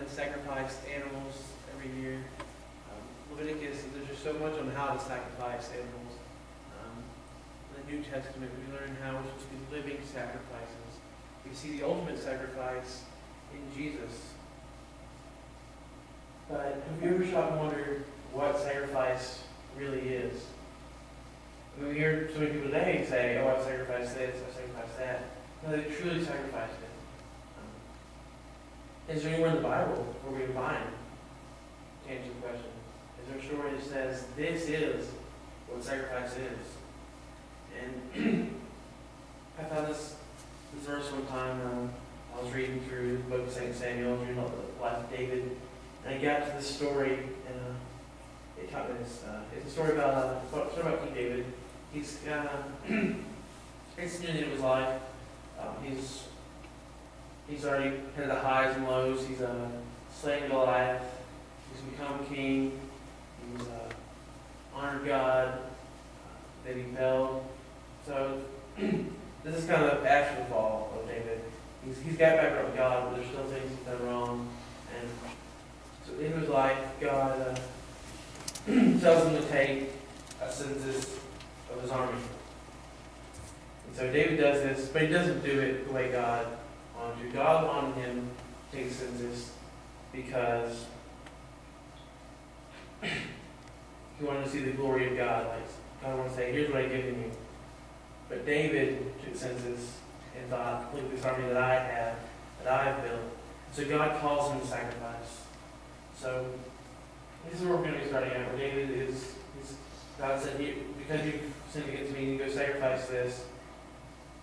and sacrificed animals every year. Leviticus, there's just so much on how to sacrifice animals. In the New Testament, we learn how we're supposed to be living sacrifices. We see the ultimate sacrifice in Jesus. But have you ever stopped and wondered what sacrifice really is? I mean, we hear so many people today say, oh, I sacrificed this, I sacrificed that. No, they truly sacrificed it. Is there anywhere in the Bible where we can find, to answer the question, is there a story that says this is what sacrifice is? And I found this verse one time. I was reading through the book of St. Samuel, I was reading about the life of David, and I got to this story, and it taught me this. It's a story about King David. He's it's near the end of his life. He's already had the highs and lows. He's slain Goliath. He's become king. He's honored God. Then he fell. So this is kind of after the fall of David. He's got back up with God, but there's still things he's done wrong. And so in his life, God tells him to take a census of his army. And so David does this, but he doesn't do it the way God wanted to. God wanted him to take a census because he wanted to see the glory of God. Like God wanted to say, here's what I've given you. But David took the census and thought, look at this army that I have, that I have built. So God calls him to sacrifice. So this is where we're going to be starting at, where David is, God said, because you've sinned against me, you need to go sacrifice this.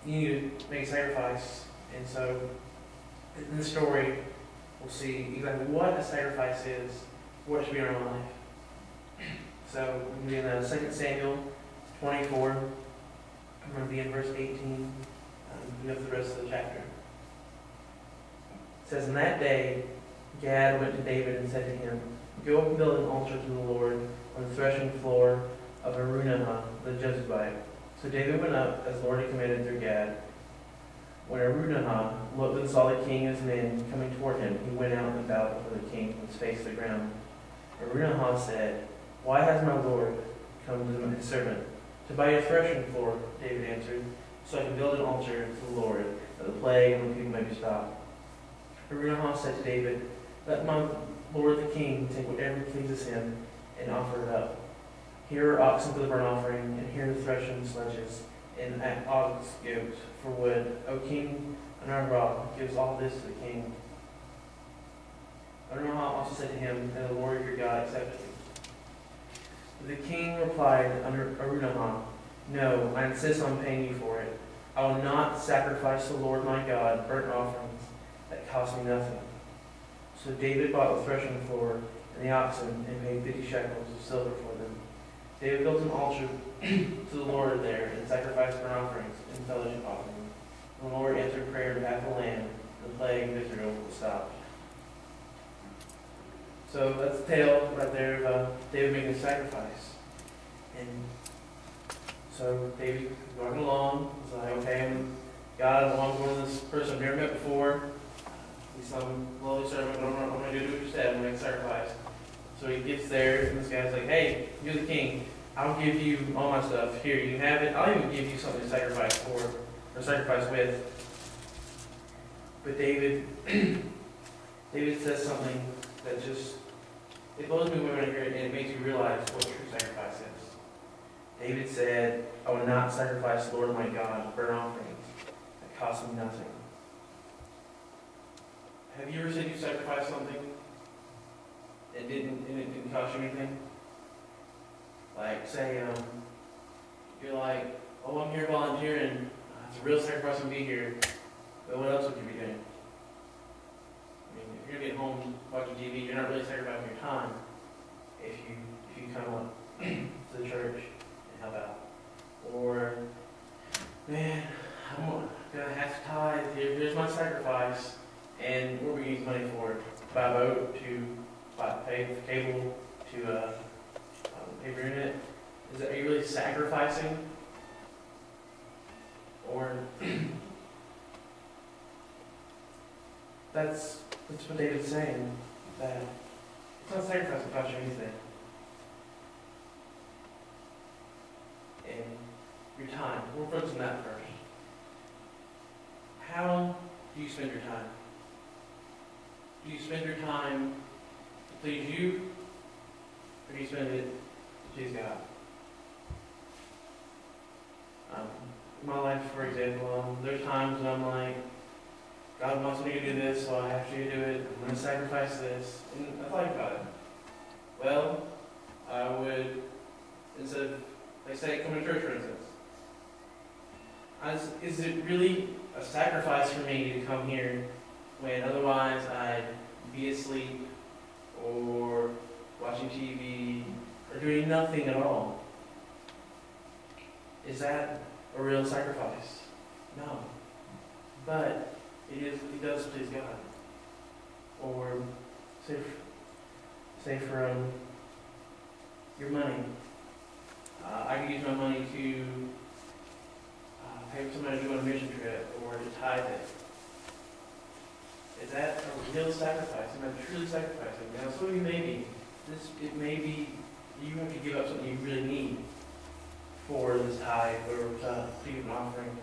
You need to make a sacrifice. And so in the story, we'll see exactly what a sacrifice is, what it should be in our life. So we're going to be in 2 Samuel 24. I'm going to be in verse 18. You have the rest of the chapter. It says, in that day, Gad went to David and said to him, go up and build an altar to the Lord on the threshing floor of Araunah the Jebusite. So David went up, as the Lord had commanded through Gad. When Araunah looked and saw the king and his men coming toward him, he went out and bowed before the king with his face to the ground. Araunah said, why has my Lord come to his servant? To buy a threshing floor, David answered, so I can build an altar to the Lord, that the plague and the people may be stopped. Araunah said to David, let my Lord the king take whatever pleases him and offer it up. Here are oxen for the burnt offering, and here are the threshing sledges, and ox yokes for wood. O king, an iron rock gives all this to the king. Araunah also said to him, and the Lord your God accepted you. The king replied under Araunah, no, I insist on paying you for it. I will not sacrifice the Lord my God burnt offerings that cost me nothing. So David bought the threshing floor and the oxen and paid 50 shekels of silver for them. David built an altar to the Lord there and sacrificed burnt offerings and fellowship offerings. The Lord answered prayer on behalf of the land, and the plague of Israel was stopped. So that's the tale right there of David making a sacrifice. And so David was walking along. He's like, okay, God, I want to go to this person I've never met before. He's some lowly servant, but I'm going to do what you said. I'm going to make a sacrifice. So he gets there, and this guy's like, hey, you're the king. I'll give you all my stuff. Here, you have it. I'll even give you something to sacrifice for, or sacrifice with. But David says something that just, it blows me away when I hear it, and it makes you realize what true sacrifice is. David said, I will not sacrifice the Lord my God burnt offerings that cost me nothing. Have you ever said you sacrificed something and it didn't cost you anything? Like, say, you're like, oh, I'm here volunteering. It's a real sacrifice to be here. But what else would you be doing? I mean, if you're going to get home watching TV, you're not really sacrificing your time if you come up to the church and help out. Or, man, I'm going to have to tithe. Here's my sacrifice. And what are we using money for? To buy a boat, to pay for cable, to pay for internet? Are you really sacrificing? Or that's That's what David's saying, that it's not sacrifice that costs you anything. And your time. We'll focus on that first. How do you spend your time? Do you spend your time to please you, or do you spend it to please God? In my life, for example, there's times when I'm like, God wants me to do this, so I have to do it. I'm going to sacrifice this. And I think about it. Well, I would, instead of, like say, come to church, for instance, is it really a sacrifice for me to come here when otherwise I'd be asleep or watching TV or doing nothing at all? Is that a real sacrifice? No. But it does please God. Or say for your money. I could use my money to pay for somebody to go on a mission trip or to tithe it. Is that a real sacrifice? Am I truly sacrificing? Now, some of you may be. It may be you have to give up something you really need for this tithe or to give an offering.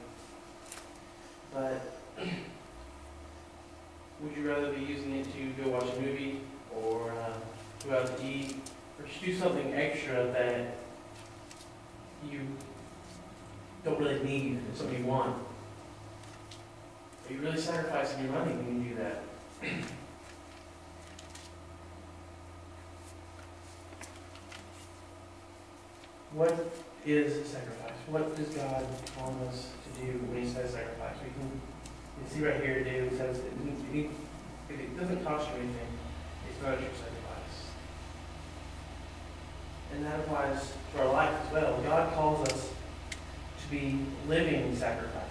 But would you rather be using it to go watch a movie or go out to eat or just do something extra that you don't really need and something you want? Are you really sacrificing your money when you do that? What is sacrifice? What does God want us to do when He says sacrifice? You can see right here, David says, if it doesn't cost you anything, it's not a true sacrifice. And that applies to our life as well. God calls us to be living sacrifices.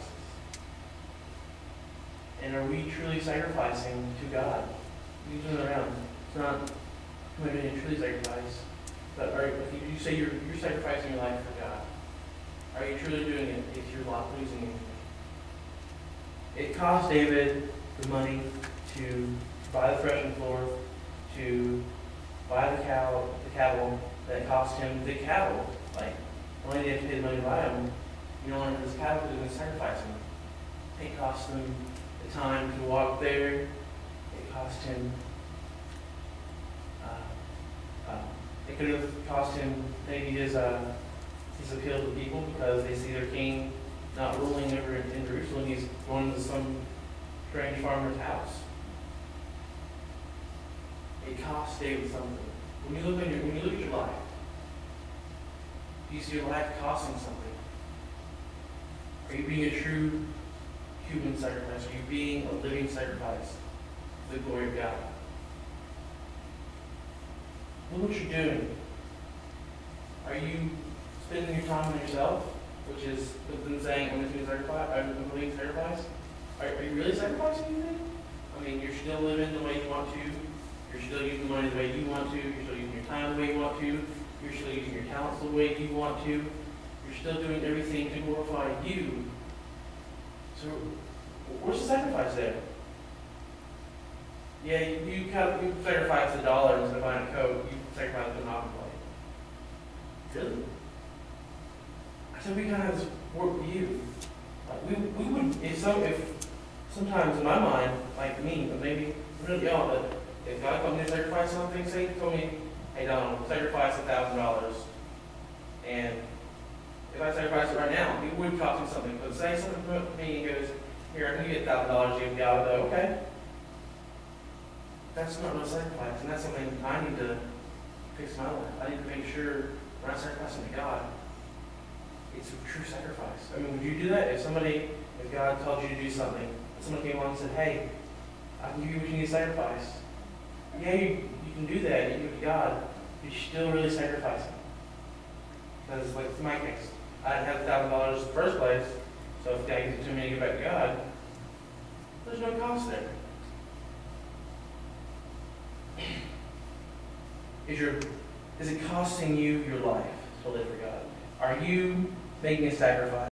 And are we truly sacrificing to God? You turn it around. It's not committing a truly sacrifice. But if you say you're sacrificing your life for God, are you truly doing it if you're not losing anything? It cost David the money to buy the threshing floor, to buy the cattle that cost him the cattle. Like, only they have to pay the money to buy them. You know, his cattle was going to sacrifice him. It cost him the time to walk there. It cost him. It could have cost him maybe his appeal to the people because they see their king not ruling over in Jerusalem. He's going to some strange farmer's house. It cost David something. When you look at your life, do you see your life costing something? Are you being a true human sacrifice? Are you being a living sacrifice for the glory of God? Look what you're doing. Are you spending your time on yourself, which is within saying, I'm living sacrifice? Are you really sacrificing anything? I mean, you're still living the way you want to. You're still using the money the way you want to. You're still using your time the way you want to. You're still using your talents the way you want to. You're still doing everything to glorify you. So, where's the sacrifice there? Yeah, you sacrifice $1 instead of buying a Coke. You sacrifice the Monopoly. Really? I said we kind of work with you. Like we would if sometimes in my mind, like me, but maybe really y'all, but if God told me to sacrifice something, say He told me, hey Donald, sacrifice $1,000, and if I sacrifice it right now, it would cost me something. But say something to me and goes, here, I can give you $1,000, give God, though, okay? That's not no sacrifice, and that's something I need to fix my life. I need to make sure when I sacrifice to God, it's a true sacrifice. I mean, would you do that if God told you to do something, and someone came along and said, hey, I can give you what you need to sacrifice? Yeah, you can do that, you give it to God, but you're still really sacrificing. Because, like in my case, I didn't have $1,000 in the first place, so if God gives it to me to give back to God, there's no cost there. Is it costing you your life to live for God? Are you making a sacrifice?